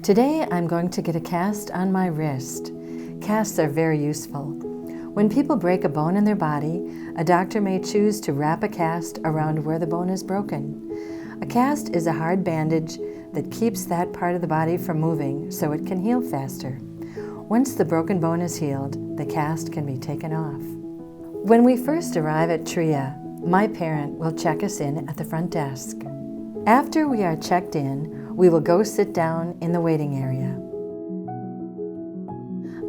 Today I'm going to get a cast on my wrist. Casts are very useful. When people break a bone in their body, a doctor may choose to wrap a cast around where the bone is broken. A cast is a hard bandage that keeps that part of the body from moving so it can heal faster. Once the broken bone is healed, the cast can be taken off. When we first arrive at TRIA, my parent will check us in at the front desk. After we are checked in, we will go sit down in the waiting area.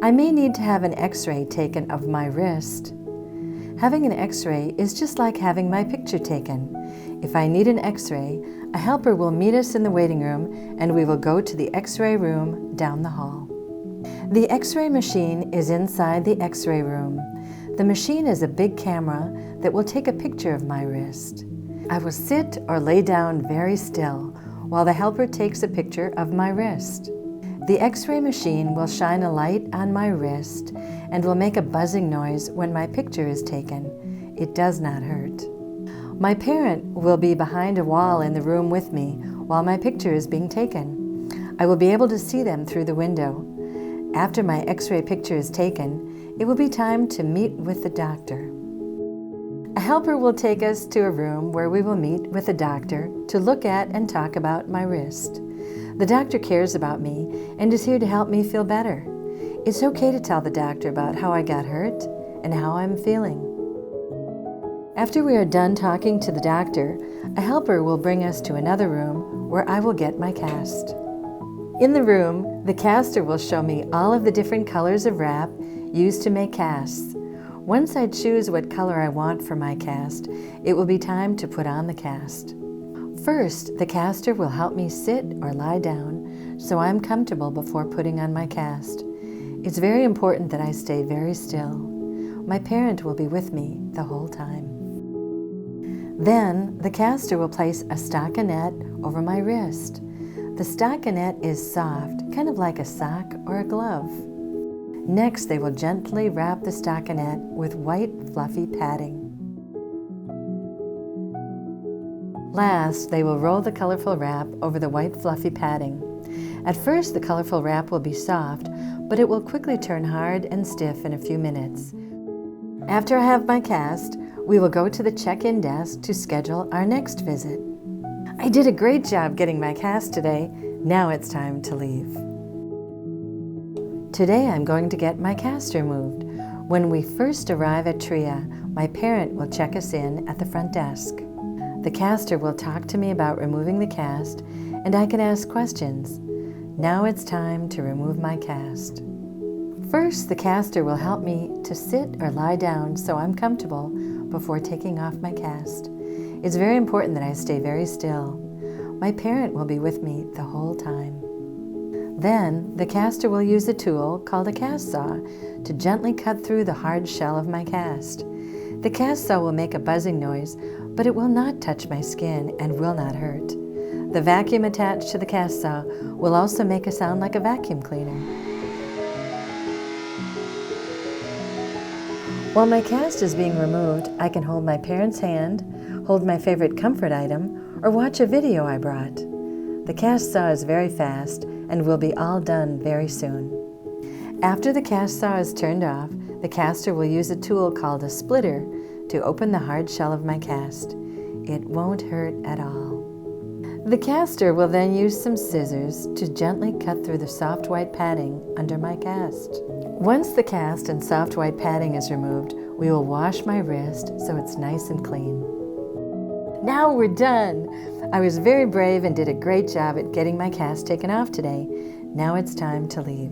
I may need to have an x-ray taken of my wrist. Having an x-ray is just like having my picture taken. If I need an x-ray, a helper will meet us in the waiting room and we will go to the x-ray room down the hall. The x-ray machine is inside the x-ray room. The machine is a big camera that will take a picture of my wrist. I will sit or lay down very still while the helper takes a picture of my wrist. The x-ray machine will shine a light on my wrist and will make a buzzing noise when my picture is taken. It does not hurt. My parent will be behind a wall in the room with me while my picture is being taken. I will be able to see them through the window. After my x-ray picture is taken, it will be time to meet with the doctor. A helper will take us to a room where we will meet with a doctor to look at and talk about my wrist. The doctor cares about me and is here to help me feel better. It's okay to tell the doctor about how I got hurt and how I'm feeling. After we are done talking to the doctor, a helper will bring us to another room where I will get my cast. In the room, the caster will show me all of the different colors of wrap used to make casts. Once I choose what color I want for my cast, it will be time to put on the cast. First, the caster will help me sit or lie down so I'm comfortable before putting on my cast. It's very important that I stay very still. My parent will be with me the whole time. Then, the caster will place a stockinette over my wrist. The stockinette is soft, kind of like a sock or a glove. Next, they will gently wrap the stockinette with white, fluffy padding. Last, they will roll the colorful wrap over the white, fluffy padding. At first, the colorful wrap will be soft, but it will quickly turn hard and stiff in a few minutes. After I have my cast, we will go to the check-in desk to schedule our next visit. I did a great job getting my cast today. Now it's time to leave. Today I'm going to get my cast removed. When we first arrive at TRIA, my parent will check us in at the front desk. The caster will talk to me about removing the cast, and I can ask questions. Now it's time to remove my cast. First, the caster will help me to sit or lie down so I'm comfortable before taking off my cast. It's very important that I stay very still. My parent will be with me the whole time. Then, the caster will use a tool called a cast saw to gently cut through the hard shell of my cast. The cast saw will make a buzzing noise, but it will not touch my skin and will not hurt. The vacuum attached to the cast saw will also make a sound like a vacuum cleaner. While my cast is being removed, I can hold my parent's hand, hold my favorite comfort item, or watch a video I brought. The cast saw is very fast and will be all done very soon. After the cast saw is turned off, the caster will use a tool called a splitter to open the hard shell of my cast. It won't hurt at all. The caster will then use some scissors to gently cut through the soft white padding under my cast. Once the cast and soft white padding is removed, we will wash my wrist so it's nice and clean. Now we're done! I was very brave and did a great job at getting my cast taken off today. Now it's time to leave.